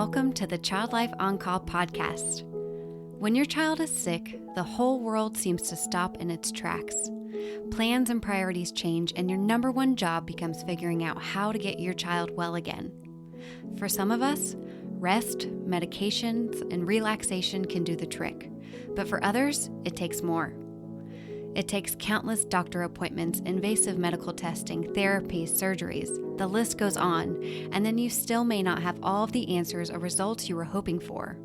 welcome to the Child Life On Call podcast. When your child is sick, the whole world seems to stop in its tracks. Plans and priorities change, and your number one job becomes figuring out how to get your child well again. For some of us, rest, medications, and relaxation can do the trick. But for others, it takes more. It takes countless doctor appointments, invasive medical testing, therapies, surgeries. The list goes on, and then you still may not have all of the answers or results you were hoping for.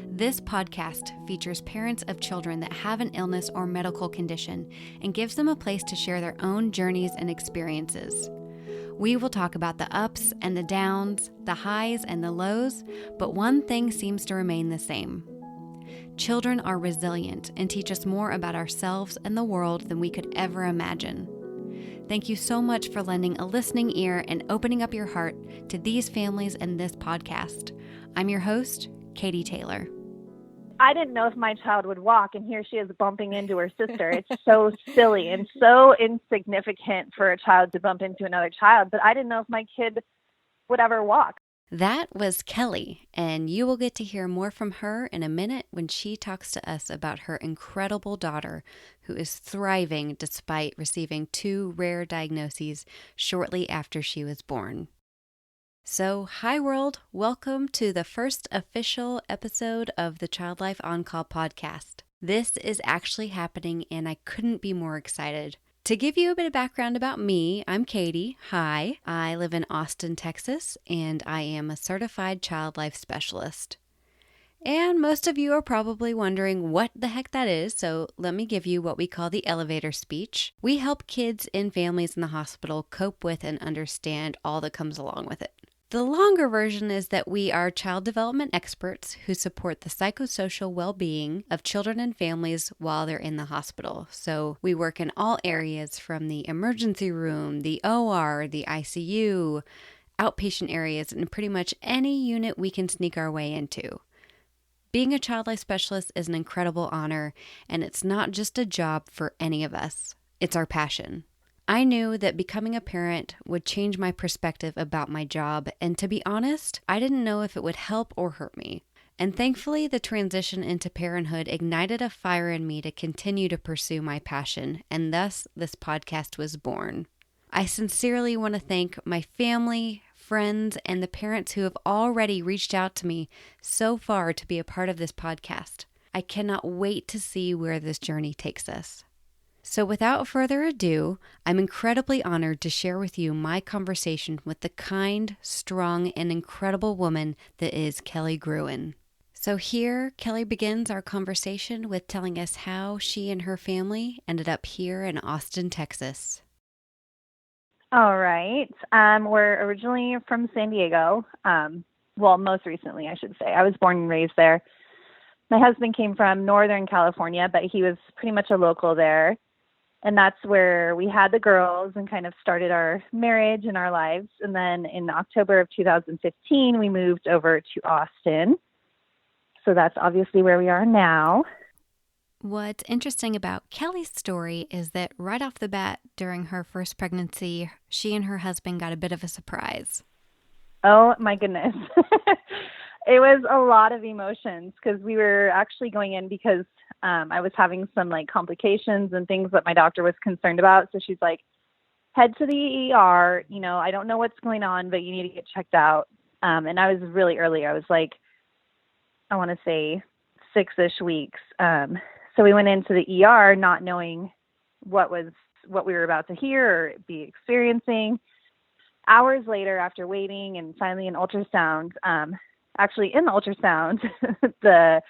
This podcast features parents of children that have an illness or medical condition and gives them a place to share their own journeys and experiences. We will talk about the ups and the downs, the highs and the lows, but one thing seems to remain the same. Children are resilient and teach us more about ourselves and the world than we could ever imagine. Thank you so much for lending a listening ear and opening up your heart to these families and this podcast. I'm your host, Katie Taylor. I didn't know if my child would walk, and here she is bumping into her sister. It's so silly and so insignificant for a child to bump into another child, but I didn't know if my kid would ever walk. That was Kelli, and you will get to hear more from her in a minute when she talks to us about her incredible daughter who is thriving despite receiving 2 rare diagnoses shortly after she was born. So, hi world, welcome to the first official episode of the Child Life On Call podcast. This is actually happening and I couldn't be more excited. To give you a bit of background about me, I'm Katie. Hi. I live in Austin, Texas, and I am a certified child life specialist. And most of you are probably wondering what the heck that is, so let me give you what we call the elevator speech. We help kids and families in the hospital cope with and understand all that comes along with it. The longer version is that we are child development experts who support the psychosocial well-being of children and families while they're in the hospital. So we work in all areas from the emergency room, the OR, the ICU, outpatient areas, and pretty much any unit we can sneak our way into. Being a child life specialist is an incredible honor, and it's not just a job for any of us. It's our passion. I knew that becoming a parent would change my perspective about my job, and to be honest, I didn't know if it would help or hurt me. And thankfully, the transition into parenthood ignited a fire in me to continue to pursue my passion, and thus this podcast was born. I sincerely want to thank my family, friends, and the parents who have already reached out to me so far to be a part of this podcast. I cannot wait to see where this journey takes us. So without further ado, I'm incredibly honored to share with you my conversation with the kind, strong, and incredible woman that is Kelli Gruen. So here, Kelli begins our conversation with telling us how she and her family ended up here in Austin, Texas. All right. We're originally from San Diego. Well, most recently, I should say. I was born and raised there. My husband came from Northern California, but he was pretty much a local there. And that's where we had the girls and kind of started our marriage and our lives. And then in October of 2015, we moved over to Austin. So that's obviously where we are now. What's interesting about Kelli's story is that right off the bat during her first pregnancy, she and her husband got a bit of a surprise. Oh, my goodness. It was a lot of emotions because we were actually going in because I was having some complications and things that my doctor was concerned about. So she's like, head to the ER. I don't know what's going on, but you need to get checked out. And I was really early. I was I want to say 6-ish weeks. So we went into the ER not knowing what we were about to hear or be experiencing. Hours later, after waiting and finally an ultrasound, actually in the ultrasound, the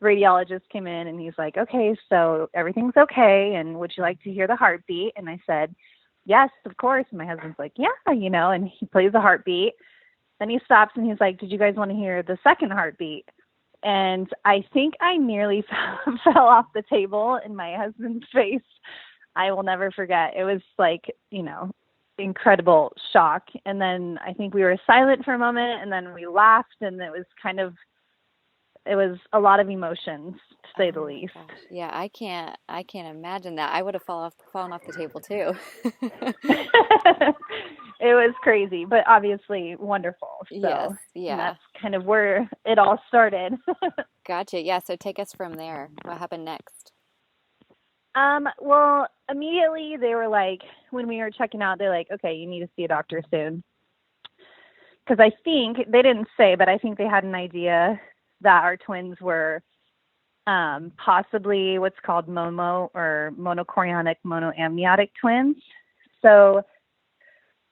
radiologist came in and he's like, okay, so everything's okay. And would you like to hear the heartbeat? And I said, yes, of course. And my husband's like, yeah, and he plays the heartbeat. Then he stops and he's like, did you guys want to hear the second heartbeat? And I think I nearly fell off the table in my husband's face. I will never forget. It was incredible shock. And then I think we were silent for a moment and then we laughed, and it was a lot of emotions, to say the least. Gosh. Yeah, I can't imagine that. I would have fallen off the table too. It was crazy, but obviously wonderful. Yes, So yeah. that's kind of where it all started. Gotcha. Yeah, so take us from there. What happened next? Well, immediately they were like, when we were checking out, they're like, okay, you need to see a doctor soon. Because I think, they didn't say, but I think they had an idea that our twins were possibly what's called mono or monochorionic monoamniotic twins. So,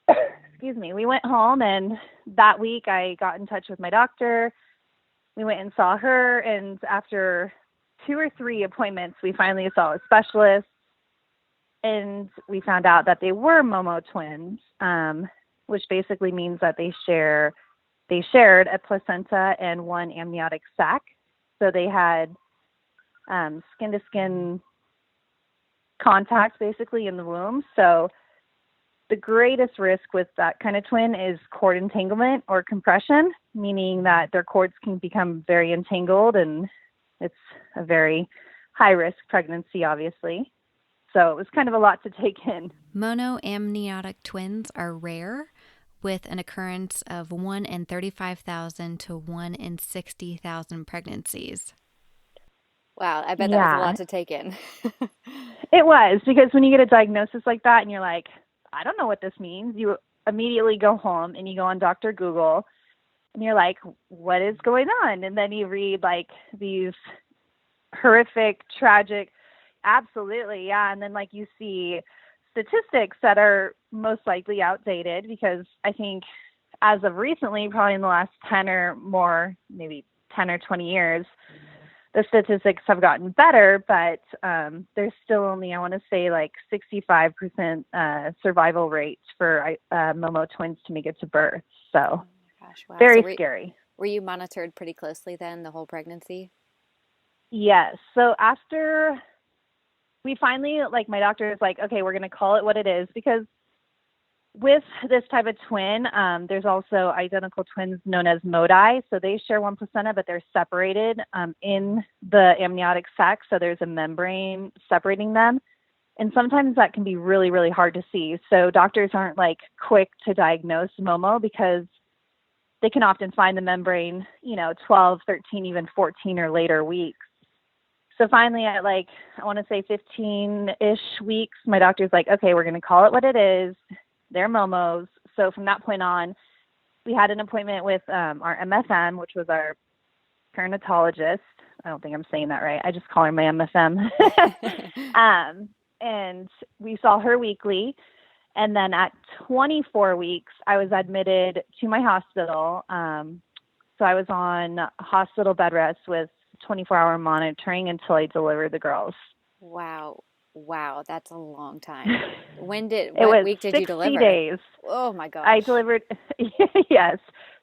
excuse me, we went home, and that week I got in touch with my doctor. We went and saw her, and after 2 or 3 appointments, we finally saw a specialist, and we found out that they were Momo twins, which basically means that they shared a placenta and one amniotic sac. So they had skin to skin contact basically in the womb. So the greatest risk with that kind of twin is cord entanglement or compression, meaning that their cords can become very entangled, and it's a very high risk pregnancy, obviously. So it was kind of a lot to take in. Monoamniotic twins are rare, with an occurrence of 1 in 35,000 to 1 in 60,000 pregnancies. Wow, I bet that was a lot to take in. It was, because when you get a diagnosis like that and you're like, I don't know what this means, you immediately go home and you go on Dr. Google and you're like, what is going on? And then you read like these horrific, tragic, absolutely, yeah. And then like you see statistics that are most likely outdated, because I think as of recently, probably in the last 10 or more, maybe 10 or 20 years, the statistics have gotten better, but there's still only, I want to say, like 65% survival rate for Momo twins to make it to birth. So, oh my gosh, wow. Very scary. Were you monitored pretty closely then the whole pregnancy? Yes. So after we finally, like, my doctor is like, okay, we're going to call it what it is, because with this type of twin, there's also identical twins known as modi. So they share one placenta, but they're separated in the amniotic sac. So there's a membrane separating them. And sometimes that can be really, really hard to see. So doctors aren't like quick to diagnose Momo, because they can often find the membrane, 12, 13, even 14 or later weeks. So finally at I want to say 15-ish weeks, my doctor's like, okay, we're going to call it what it is. They're Momos. So from that point on, we had an appointment with our MFM, which was our perinatologist. I don't think I'm saying that right. I just call her my MFM. And we saw her weekly. And then at 24 weeks, I was admitted to my hospital. So I was on hospital bed rest with 24-hour monitoring until I delivered the girls. Wow, that's a long time. What week did you deliver? 60 days. Oh my gosh. I delivered, yes.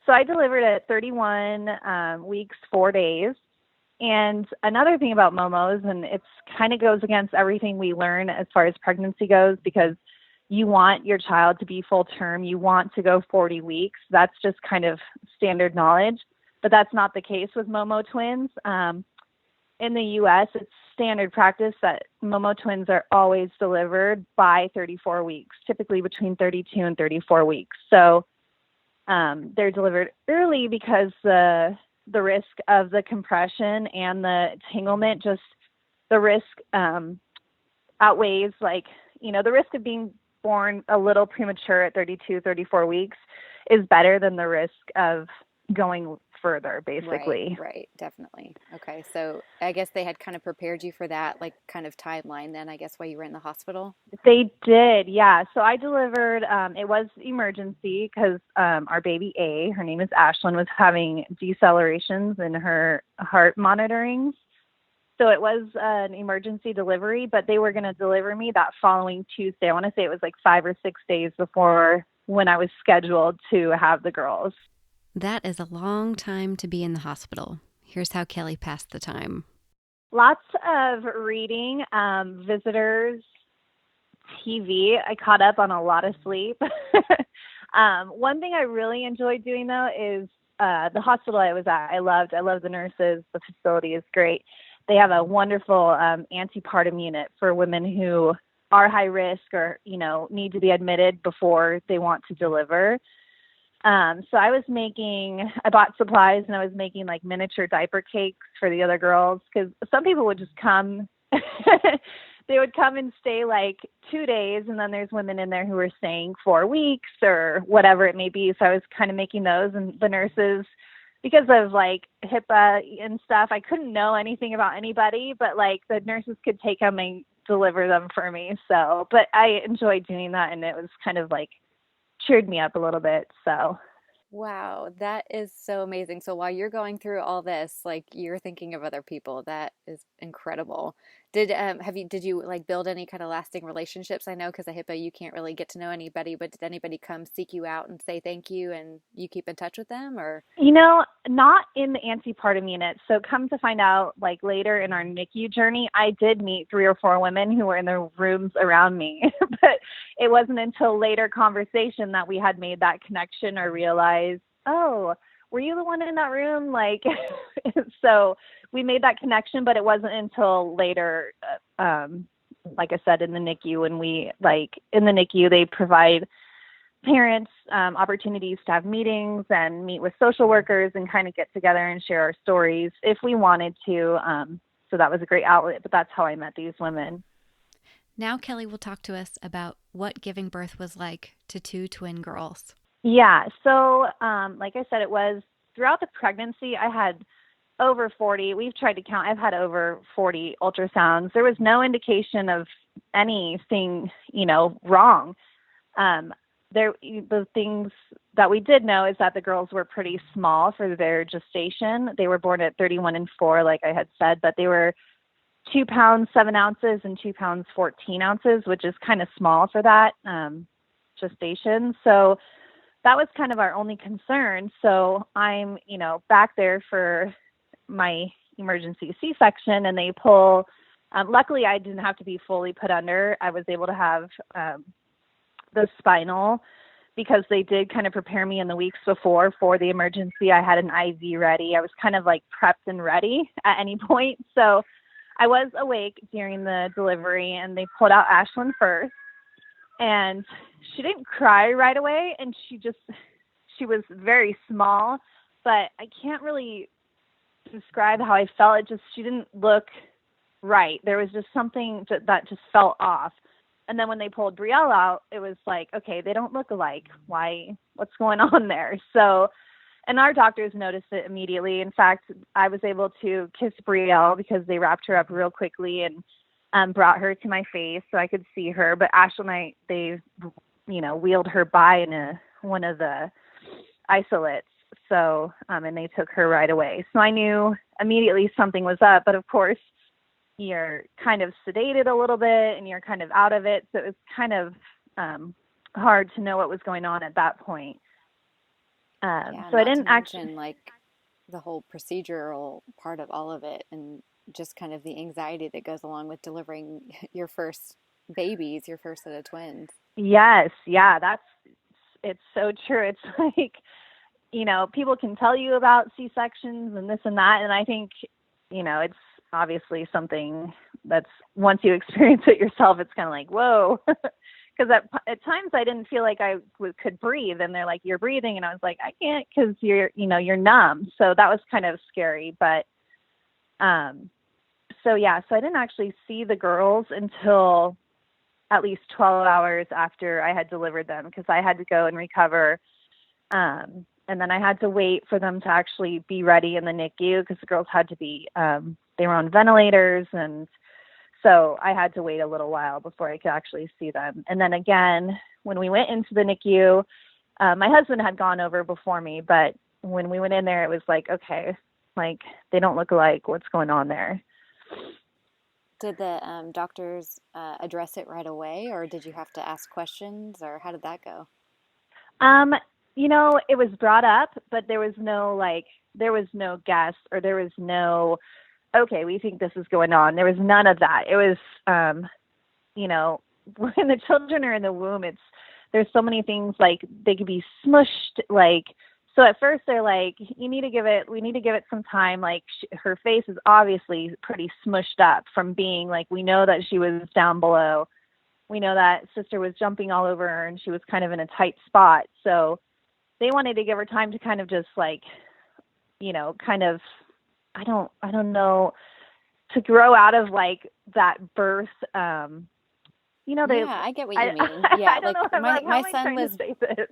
So I delivered at 31 weeks, 4 days. And another thing about Momos, and it's kind of goes against everything we learn as far as pregnancy goes, because you want your child to be full term. You want to go 40 weeks. That's just kind of standard knowledge. But that's not the case with Momo twins. In the U.S., it's standard practice that Momo twins are always delivered by 34 weeks, typically between 32 and 34 weeks. So they're delivered early because the risk of the compression and the entanglement, just the risk outweighs, the risk of being born a little premature at 32, 34 weeks is better than the risk of going further, basically. Right, definitely. Okay, so I guess they had kind of prepared you for that, kind of timeline then, I guess, while you were in the hospital? They did, yeah. So I delivered, it was emergency because our baby A, her name is Ashlyn, was having decelerations in her heart monitorings. So it was an emergency delivery, but they were going to deliver me that following Tuesday. I want to say it was 5 or 6 days before when I was scheduled to have the girls. That is a long time to be in the hospital. Here's how Kelli passed the time. Lots of reading, visitors, TV. I caught up on a lot of sleep. One thing I really enjoyed doing, though, is the hospital I was at. I loved the nurses. The facility is great. They have a wonderful antepartum unit for women who are high risk or, you know, need to be admitted before they want to deliver. So I bought supplies and I was making like miniature diaper cakes for the other girls, because some people would just come, they would come and stay like 2 days. And then there's women in there who were staying 4 weeks or whatever it may be. So I was kind of making those, and the nurses, because of like HIPAA and stuff, I couldn't know anything about anybody, but like the nurses could take them and deliver them for me. So, but I enjoyed doing that, and it was kind of like cheered me up a little bit. So, Wow, that is so amazing. So while you're going through all this, like you're thinking of other people. That is incredible. Did you like build any kind of lasting relationships? I know because of HIPAA you can't really get to know anybody, but did anybody come seek you out and say thank you and you keep in touch with them or? you know, not in the antepartum unit. So come to find out, like later in our NICU journey, I did meet 3 or 4 women who were in the rooms around me, but it wasn't until later conversation that we had made that connection or realized, oh, were you the one in that room? Like, so we made that connection, but it wasn't until later, like I said, in the NICU, when we, like in the NICU, they provide parents opportunities to have meetings and meet with social workers and kind of get together and share our stories if we wanted to. So that was a great outlet, but that's how I met these women. Now Kelli will talk to us about what giving birth was like to 2 twin girls. Yeah. So, like I said, it was throughout the pregnancy, I had over 40. We've tried to count. I've had over 40 ultrasounds. There was no indication of anything, you know, wrong. The things that we did know is that the girls were pretty small for their gestation. They were born at 31 and 4, like I had said, but they were 2 pounds, 7 ounces and 2 pounds, 14 ounces, which is kind of small for that gestation. So that was kind of our only concern. So I'm, you know, back there for my emergency C-section, and they pull, luckily I didn't have to be fully put under. I was able to have the spinal, because they did kind of prepare me in the weeks before for the emergency. I had an IV ready. I was kind of like prepped and ready at any point. So I was awake during the delivery, and they pulled out Ashlyn first, and she didn't cry right away. And she was very small, but I can't really describe how I felt. She didn't look right. There was just something that just felt off. And then when they pulled Brielle out, it was like, okay, they don't look alike. Why? What's going on there? So, and our doctors noticed it immediately. In fact, I was able to kiss Brielle because they wrapped her up real quickly and brought her to my face so I could see her. But Ashlyn, they, you know, wheeled her by in one of the isolates. So, and they took her right away. So I knew immediately something was up. But of course, you're kind of sedated a little bit and you're kind of out of it. So it was kind of hard to know what was going on at that point. So I didn't actually like the whole procedural part of all of it, and just kind of the anxiety that goes along with delivering your first babies, your first set of twins. Yes. Yeah. It's so true. It's like, you know, people can tell you about C-sections and this and that. And I think, you know, it's obviously something that's, once you experience it yourself, it's kind of like, whoa. Because at times I didn't feel like I could breathe, and they're like, you're breathing, and I was like, I can't, because you're numb. So that was kind of scary. But so I didn't actually see the girls until at least 12 hours after I had delivered them, because I had to go and recover, and then I had to wait for them to actually be ready in the NICU, because the girls had to be they were on ventilators, and so I had to wait a little while before I could actually see them. And then again, when we went into the NICU, my husband had gone over before me, but when we went in there, it was like, okay, like they don't look alike. What's going on there? Did the doctors address it right away, or did you have to ask questions, or how did that go? You know, it was brought up, but there was no guess, or there was no, okay, we think this is going on. There was none of that. It was, you know, when the children are in the womb, there's so many things, like they could be smushed, like, so at first they're like, we need to give it some time. Like her face is obviously pretty smushed up from being like, we know that she was down below we know that sister was jumping all over her and she was kind of in a tight spot. So they wanted to give her time to kind of just like, kind of, I don't know, to grow out of like that birth. Yeah, I get what you mean. Yeah, I don't like know. How my am I son trying to was say this?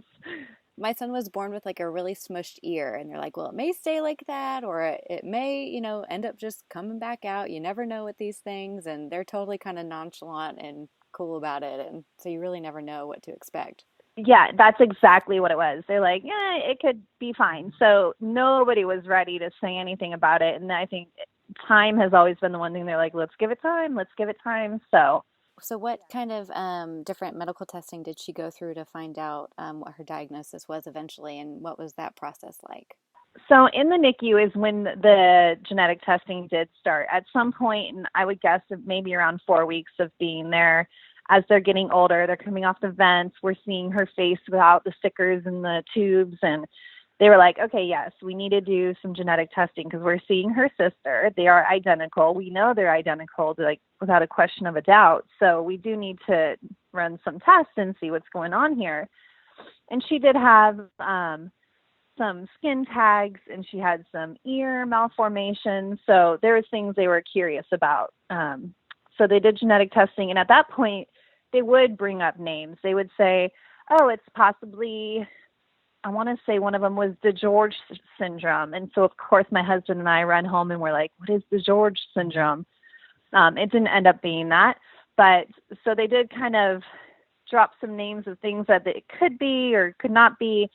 my son was born with like a really smushed ear, and they're like, well, it may stay like that, or it may, end up just coming back out. You never know with these things, and they're totally kind of nonchalant and cool about it, and so you really never know what to expect. Yeah, that's exactly what it was. They're like, yeah, it could be fine. So nobody was ready to say anything about it. And I think time has always been the one thing they're like, let's give it time. Let's give it time. So, So, what kind of different medical testing did she go through to find out what her diagnosis was eventually, and what was that process like? so in the NICU is when the genetic testing did start. At some point, and I would guess maybe around 4 weeks of being there, as they're getting older, they're coming off the vents. We're seeing her face without the stickers and the tubes. And they were like, okay, yes, we need to do some genetic testing because we're seeing her sister. They are identical. We know they're identical, like without a question of a doubt. So we do need to run some tests and see what's going on here. And she did have some skin tags and she had some ear malformation. So there was things they were curious about. So they did genetic testing. And at that point, they would bring up names. They would say, oh, it's possibly, I want to say one of them was the George syndrome. And so, of course, my husband and I ran home and we're like, what is the George syndrome? It didn't end up being that. But so they did kind of drop some names of things that it could be or could not be.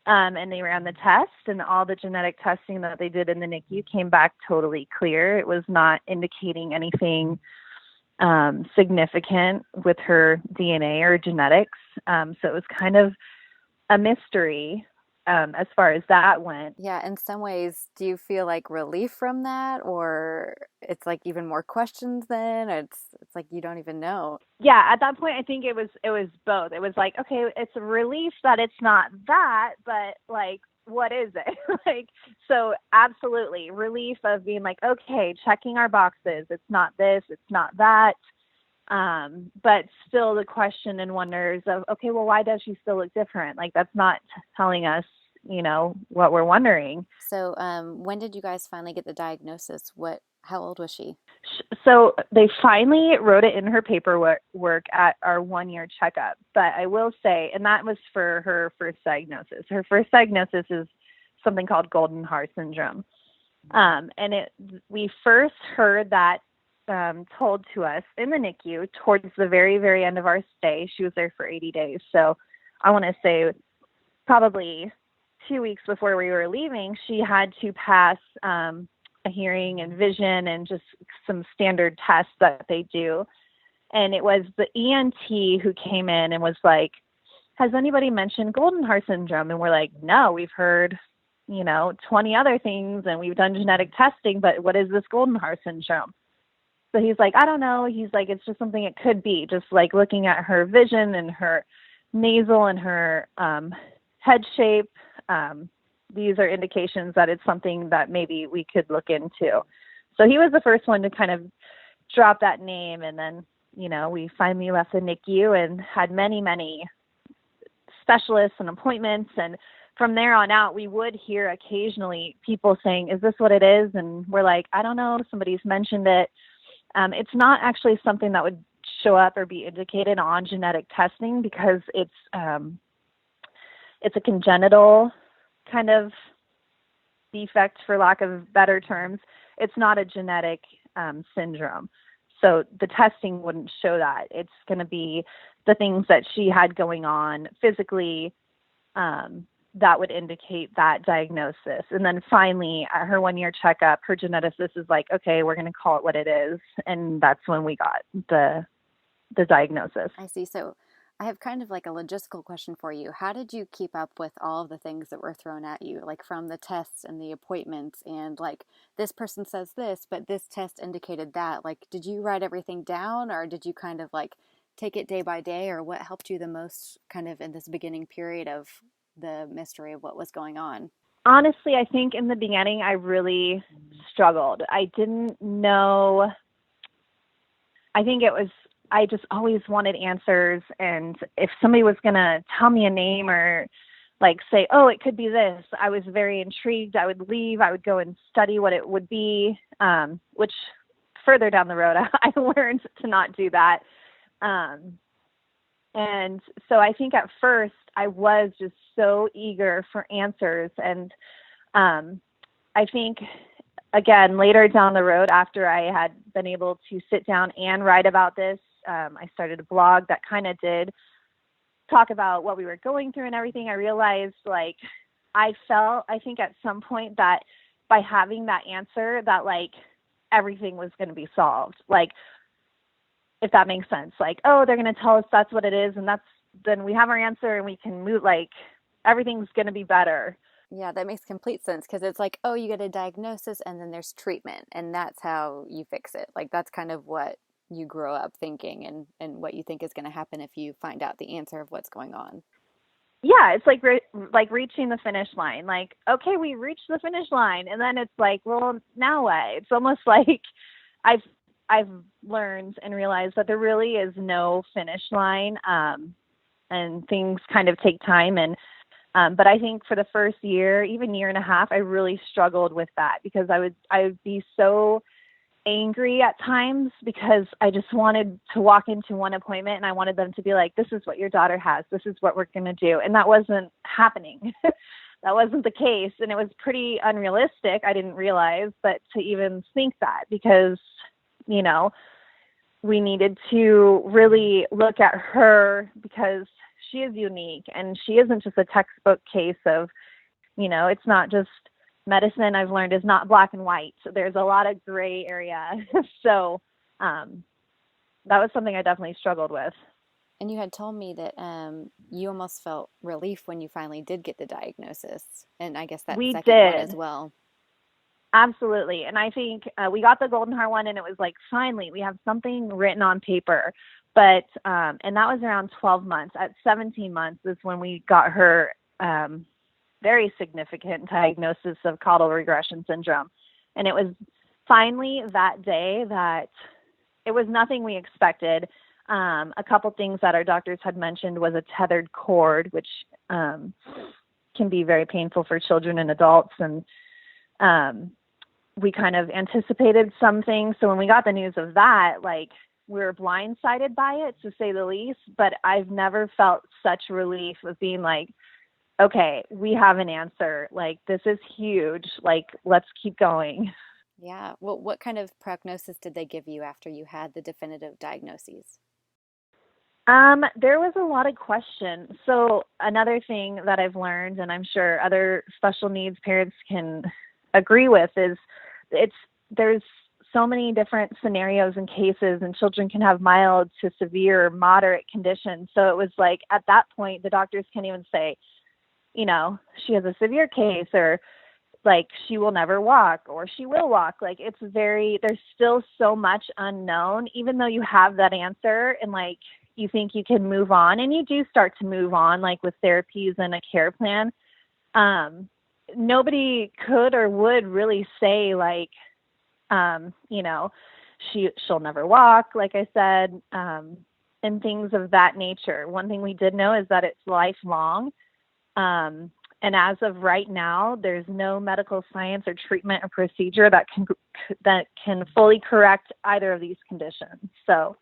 And they ran the test, and all the genetic testing that they did in the NICU came back totally clear. It was not indicating anything significant with her DNA or genetics. So it was kind of a mystery as far as that went. Yeah, in some ways, do you feel like relief from that, or it's like even more questions then? It's like you don't even know. Yeah, at that point, I think it was both. It was like, okay, it's a relief that it's not that, but like, what is it? Like, so absolutely relief of being like, okay, checking our boxes. It's not this, it's not that. But still the question and wonders of, okay, well, why does she still look different? Like, that's not telling us, what we're wondering. So, when did you guys finally get the diagnosis? How old was she? So they finally wrote it in her paperwork at our 1 year checkup. But I will say, and that was for her first diagnosis. Her first diagnosis is something called Goldenhar syndrome. And we first heard that told to us in the NICU towards the very, very end of our stay. She was there for 80 days. So I want to say probably 2 weeks before we were leaving, she had to pass a hearing and vision and just some standard tests that they do. And it was the ENT who came in and was like, has anybody mentioned Goldenhar syndrome? And we're like, no, we've heard, 20 other things and we've done genetic testing, but what is this Goldenhar syndrome? So he's like, I don't know. He's like, it's just something it could be, just like looking at her vision and her nasal and her head shape. These are indications that it's something that maybe we could look into. So he was the first one to kind of drop that name. And then, we finally left the NICU and had many, many specialists and appointments. And from there on out, we would hear occasionally people saying, is this what it is? And we're like, I don't know. Somebody's mentioned it. It's not actually something that would show up or be indicated on genetic testing because it's a congenital kind of defect, for lack of better terms. It's not a genetic syndrome. So the testing wouldn't show that. It's going to be the things that she had going on physically that would indicate that diagnosis. And then finally, at her 1 year checkup, her geneticist is like, okay, we're going to call it what it is. And that's when we got the diagnosis. I see. So I have kind of like a logistical question for you. How did you keep up with all of the things that were thrown at you, like from the tests and the appointments and like this person says this, but this test indicated that? Like, did you write everything down or did you kind of like take it day by day, or what helped you the most kind of in this beginning period of the mystery of what was going on? Honestly, I think in the beginning, I really struggled. I didn't know. I think it was I just always wanted answers. And if somebody was going to tell me a name or like say, oh, it could be this, I was very intrigued. I would leave. I would go and study what it would be, which further down the road, I learned to not do that. And so I think at first I was just so eager for answers. And I think, again, later down the road, after I had been able to sit down and write about this, I started a blog that kind of did talk about what we were going through and everything. I realized, like, I think at some point that by having that answer that, like, everything was going to be solved. Like, if that makes sense. Like, oh, they're going to tell us that's what it is, and then we have our answer and we can move, like, everything's going to be better. Yeah, that makes complete sense, because it's like, oh, you get a diagnosis and then there's treatment, and that's how you fix it. Like, that's kind of what you grow up thinking, and what you think is going to happen if you find out the answer of what's going on. Yeah, it's like reaching the finish line. Like, okay, we reached the finish line, and then it's like, well, now what? It's almost like I've learned and realized that there really is no finish line, and things kind of take time. And but I think for the first year, even year and a half, I really struggled with that, because I would be so angry at times, because I just wanted to walk into one appointment and I wanted them to be like, this is what your daughter has, this is what we're going to do. And that wasn't happening. That wasn't the case. And it was pretty unrealistic. I didn't realize, but to even think that, because, you know, we needed to really look at her, because she is unique and she isn't just a textbook case of, you know, it's not just medicine, I've learned, is not black and white. So there's a lot of gray area. So that was something I definitely struggled with. And you had told me that you almost felt relief when you finally did get the diagnosis. And I guess that We second did. one as well. Absolutely. And I think we got the Goldenhar one, and it was like, finally, we have something written on paper. But, and that was around 12 months. At 17 months is when we got her very significant diagnosis of caudal regression syndrome. And it was finally that day that it was nothing we expected. A couple things that our doctors had mentioned was a tethered cord, which can be very painful for children and adults. And we kind of anticipated some things. So when we got the news of that, like, we were blindsided by it, to say the least. But I've never felt such relief of being like, okay, we have an answer. Like, this is huge. Like, let's keep going. Yeah. Well, what kind of prognosis did they give you after you had the definitive diagnoses? There was a lot of questions. So another thing that I've learned, and I'm sure other special needs parents can agree with, is there's so many different scenarios and cases, and children can have mild to severe, moderate conditions. So it was like, at that point, the doctors can't even say, you know, she has a severe case, or like, she will never walk, or she will walk. Like, there's still so much unknown, even though you have that answer and, like, you think you can move on, and you do start to move on, like with therapies and a care plan. Nobody could or would really say, like, you know, she'll never walk, like I said, and things of that nature. One thing we did know is that it's lifelong. And as of right now, there's no medical science or treatment or procedure that can fully correct either of these conditions. So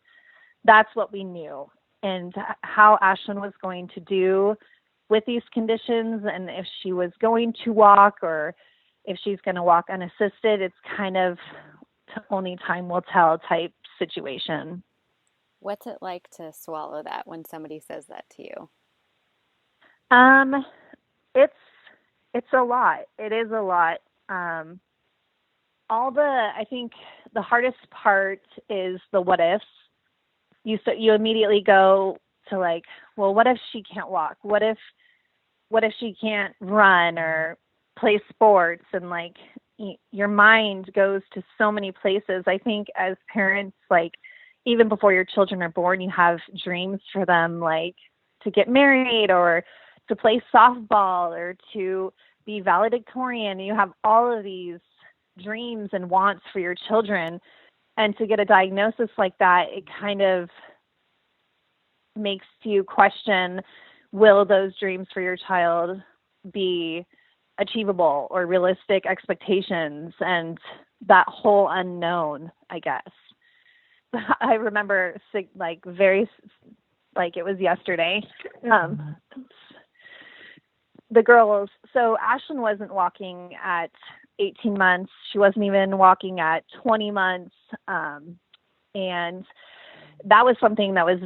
that's what we knew. And how Ashlyn was going to do with these conditions, and if she was going to walk or if she's going to walk unassisted, it's kind of only time will tell type situation. What's it like to swallow that when somebody says that to you? It's a lot. It is a lot. I think the hardest part is the what ifs. You immediately go to, like, well, what if she can't walk? What if she can't run or play sports? And, like, your mind goes to so many places. I think as parents, like, even before your children are born, you have dreams for them, like to get married or to play softball or to be valedictorian. You have all of these dreams and wants for your children. And to get a diagnosis like that, it kind of makes you question, will those dreams for your child be achievable or realistic expectations, and that whole unknown, I guess. I remember very, like it was yesterday. The girls, so Ashlyn wasn't walking at 18 months. She wasn't even walking at 20 months. And that was something that was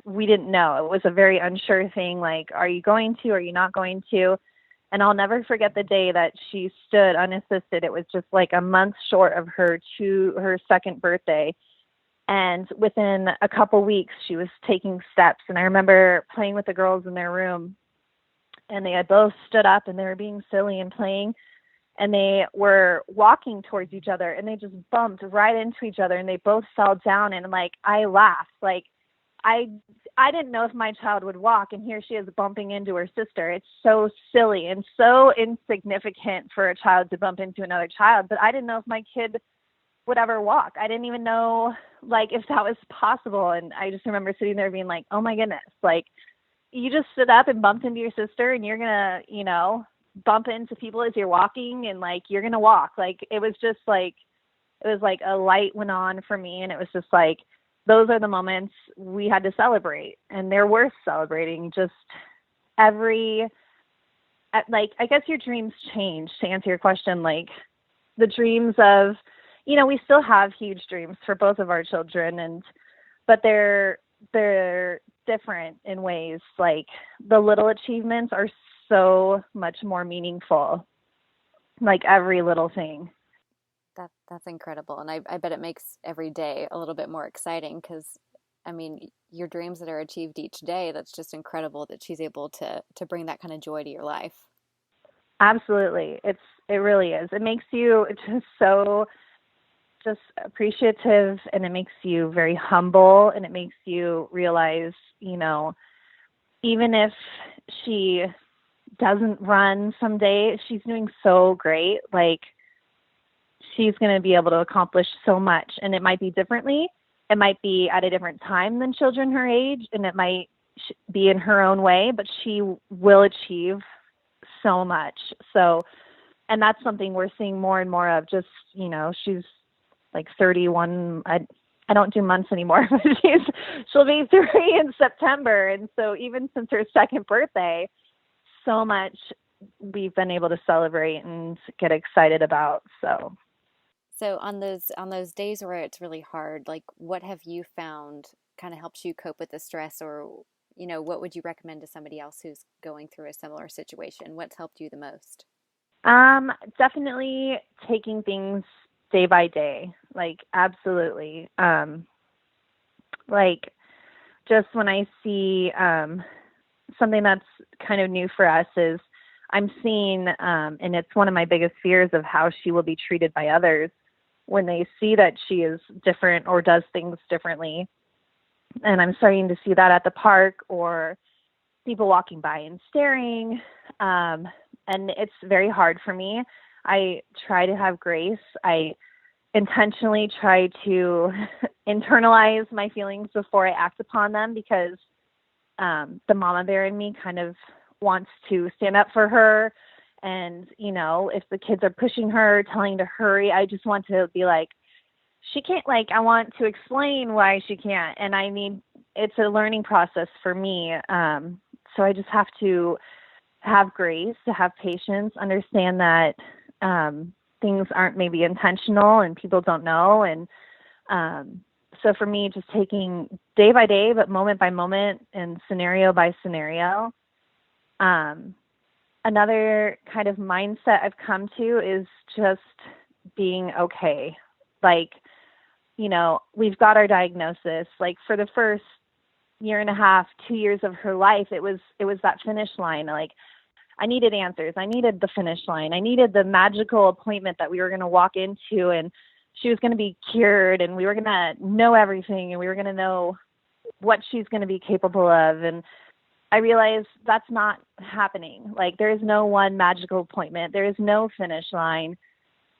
we didn't know. It was a very unsure thing. Like, are you going to, are you not going to? And I'll never forget the day that she stood unassisted. It was just like a month short of her second birthday. And within a couple weeks, she was taking steps. And I remember playing with the girls in their room, and they had both stood up and they were being silly and playing. And they were walking towards each other, and they just bumped right into each other, and they both fell down. And like, I laughed. Like, I didn't know if my child would walk, and here she is bumping into her sister. It's so silly and so insignificant for a child to bump into another child. But I didn't know if my kid would ever walk. I didn't even know, like, if that was possible. And I just remember sitting there being like, oh my goodness, like, you just stood up and bumped into your sister, and you're going to, bump into people as you're walking, and like, you're going to walk. Like, it was like a light went on for me. And it was just like, those are the moments we had to celebrate, and they're worth celebrating. Just I guess your dreams change, to answer your question. Like, the dreams of, we still have huge dreams for both of our children, but they're different in ways. Like, the little achievements are so much more meaningful, like every little thing. That's incredible. And I bet it makes every day a little bit more exciting, because, I mean, your dreams that are achieved each day, that's just incredible that she's able to bring that kind of joy to your life. Absolutely. It really is. It makes you just so just appreciative, and it makes you very humble, and it makes you realize, even if she doesn't run someday, she's doing so great. Like, she's going to be able to accomplish so much, and it might be differently. It might be at a different time than children her age, and it might be in her own way, but she will achieve so much. So, and that's something we're seeing more and more of. Just, she's like 31. I don't do months anymore, but she'll be 3 in September. And so even since her second birthday, so much we've been able to celebrate and get excited about. So on those days where it's really hard, like, what have you found kind of helps you cope with the stress, or, what would you recommend to somebody else who's going through a similar situation? What's helped you the most? Definitely taking things day by day. Like, absolutely. Like, just when I see, something that's kind of new for us is I'm seeing, and it's one of my biggest fears of how she will be treated by others when they see that she is different or does things differently. And I'm starting to see that at the park, or people walking by and staring. And it's very hard for me. I try to have grace. I intentionally try to internalize my feelings before I act upon them, because the mama bear in me kind of wants to stand up for her. And, if the kids are pushing her, telling her to hurry, I just want to be like, she can't, like, I want to explain why she can't. And it's a learning process for me. So I just have to have grace, to have patience, understand that things aren't maybe intentional and people don't know. And so for me, just taking day by day, but moment by moment and scenario by scenario. Another kind of mindset I've come to is just being okay. Like, we've got our diagnosis. Like, for the first 1.5 years, 2 years of her life, it was that finish line. Like, I needed answers. I needed the finish line. I needed the magical appointment that we were going to walk into, and she was going to be cured, and we were going to know everything, and we were going to know what she's going to be capable of. And I realized that's not happening. Like, there is no one magical appointment. There is no finish line.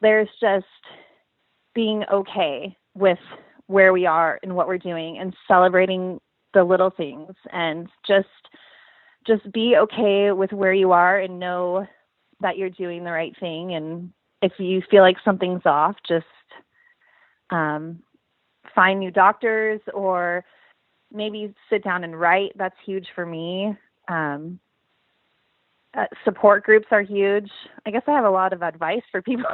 There's just being okay with where we are and what we're doing, and celebrating the little things, and just be okay with where you are and know that you're doing the right thing. And if you feel like something's off, just find new doctors, or maybe sit down and write. That's huge for me. Support groups are huge. I guess I have a lot of advice for people.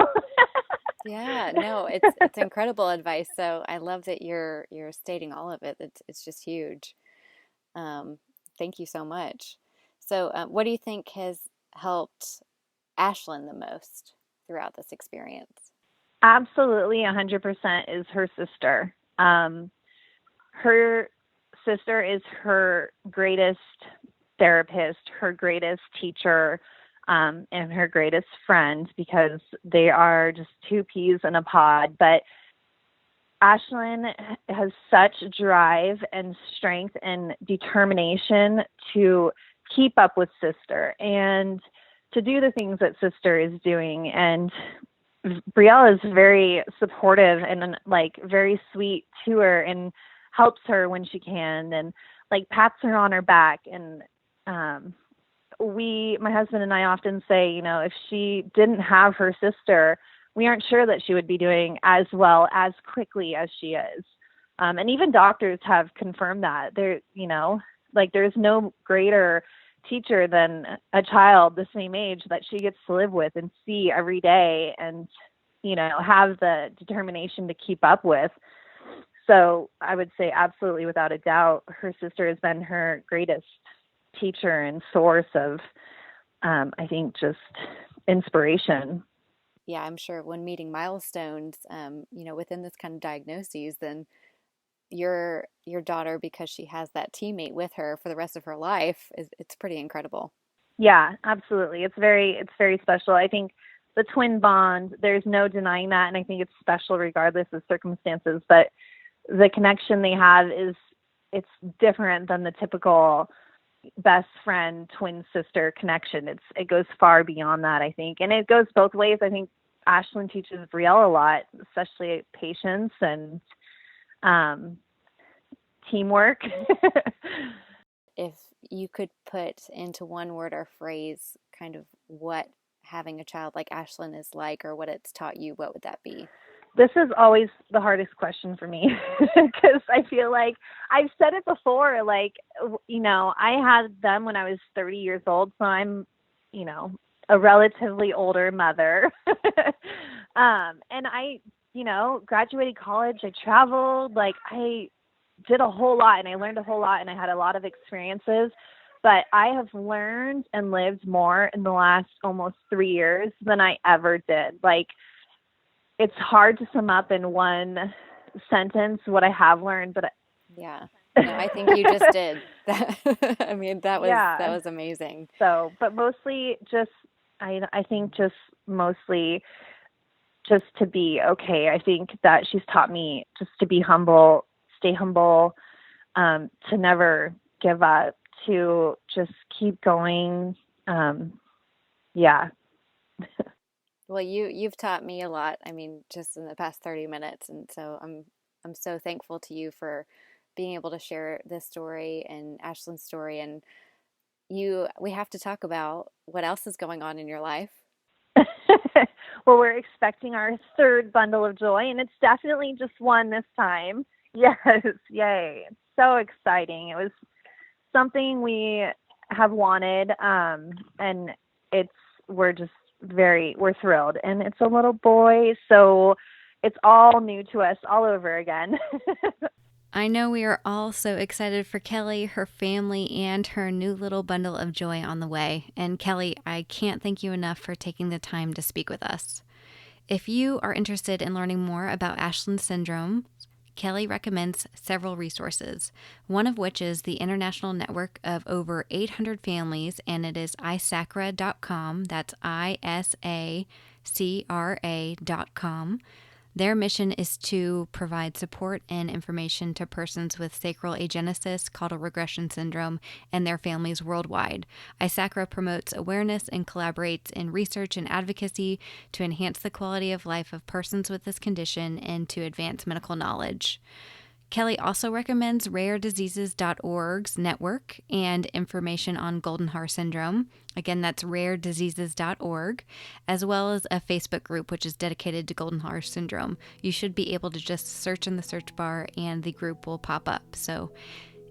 Yeah, no, it's incredible advice. So I love that you're stating all of it. It's just huge. Thank you so much. So, what do you think has helped Ashlyn the most throughout this experience? Absolutely, 100% is her sister. Her sister is her greatest therapist, her greatest teacher, and her greatest friend, because they are just two peas in a pod. But Ashlyn has such drive and strength and determination to keep up with sister and to do the things that sister is doing. And Brielle is very supportive and like very sweet to her and helps her when she can, and like pats her on her back. And my husband and I often say, if she didn't have her sister, we aren't sure that she would be doing as well as quickly as she is. And even doctors have confirmed that. There's no greater teacher than a child the same age that she gets to live with and see every day, and have the determination to keep up with. So I would say absolutely, without a doubt, her sister has been her greatest teacher and source of, I think, just inspiration. Yeah, I'm sure when meeting milestones, within this kind of diagnoses, then your daughter, because she has that teammate with her for the rest of her life, it's pretty incredible. Yeah, absolutely. It's very special. I think the twin bond, there's no denying that, and I think it's special regardless of circumstances. But the connection they have it's different than the typical best friend twin sister connection. It goes far beyond that, I think, and it goes both ways. I think Ashlyn teaches Brielle a lot, especially patience and teamwork. If you could put into one word or phrase kind of what having a child like Ashlyn is like, or what it's taught you, what would that be? This is always the hardest question for me, because I feel like I've said it before, like, I had them when I was 30 years old, so I'm, a relatively older mother. And I, graduated college, I traveled, like I did a whole lot, and I learned a whole lot, and I had a lot of experiences. But I have learned and lived more in the last almost 3 years than I ever did. Like, it's hard to sum up in one sentence what I have learned, but yeah, no, I think you just did that. I mean, that was amazing. So, but mostly just, I think just mostly just to be okay. I think that she's taught me just to be humble, stay humble, to never give up, to just keep going. Yeah. Well, you've taught me a lot. I mean, just in the past 30 minutes, and so I'm so thankful to you for being able to share this story and Ashlyn's story. And we have to talk about what else is going on in your life. Well, we're expecting our third bundle of joy, and it's definitely just one this time. Yes, yay. It's so exciting. It was something we have wanted, and we're thrilled. And it's a little boy, so it's all new to us all over again. I know we are all so excited for Kelli, her family, and her new little bundle of joy on the way. And Kelli, I can't thank you enough for taking the time to speak with us. If you are interested in learning more about Ashlyn syndrome, Kelli recommends several resources, one of which is the International Network of over 800 families, and it is ISACRA.com. That's ISACRA.com. Their mission is to provide support and information to persons with sacral agenesis, caudal regression syndrome, and their families worldwide. ISACRA promotes awareness and collaborates in research and advocacy to enhance the quality of life of persons with this condition and to advance medical knowledge. Kelli also recommends rarediseases.org's network and information on Goldenhar syndrome. Again, that's rarediseases.org, as well as a Facebook group which is dedicated to Goldenhar syndrome. You should be able to just search in the search bar and the group will pop up. So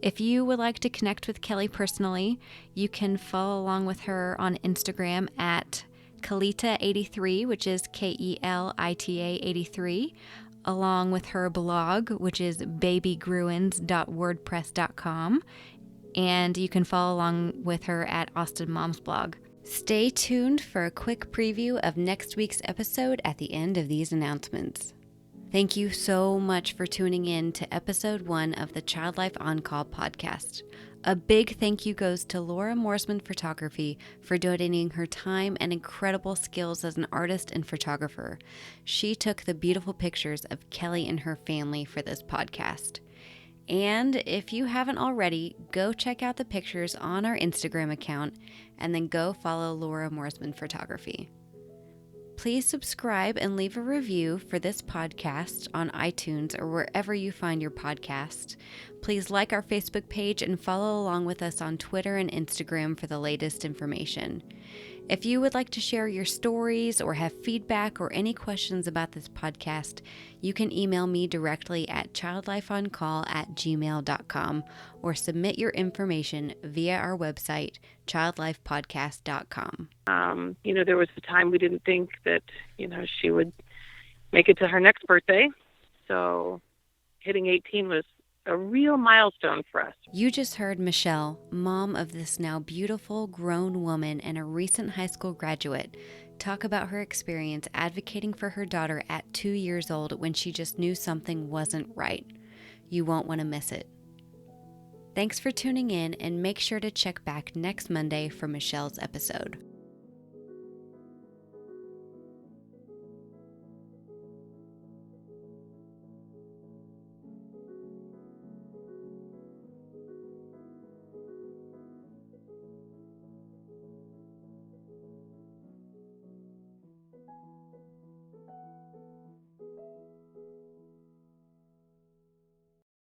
if you would like to connect with Kelli personally, you can follow along with her on Instagram at Kelita83, which is Kelita 83, along with her blog, which is babygruins.wordpress.com, and you can follow along with her at Austin Mom's blog. Stay tuned for a quick preview of next week's episode at the end of these announcements. Thank you so much for tuning in to episode 1 of the Child Life On Call podcast. A big thank you goes to Laura Morsman Photography for donating her time and incredible skills as an artist and photographer. She took the beautiful pictures of Kelli and her family for this podcast. And if you haven't already, go check out the pictures on our Instagram account and then go follow Laura Morsman Photography. Please subscribe and leave a review for this podcast on iTunes or wherever you find your podcast. Please like our Facebook page and follow along with us on Twitter and Instagram for the latest information. If you would like to share your stories or have feedback or any questions about this podcast, you can email me directly at childlifeoncall@gmail.com or submit your information via our website, childlifepodcast.com. There was a time we didn't think that, she would make it to her next birthday. So hitting 18 was a real milestone for us. You just heard Michelle, mom of this now beautiful grown woman and a recent high school graduate, talk about her experience advocating for her daughter at 2 years old when she just knew something wasn't right. You won't want to miss it. Thanks for tuning in, and make sure to check back next Monday for Michelle's episode.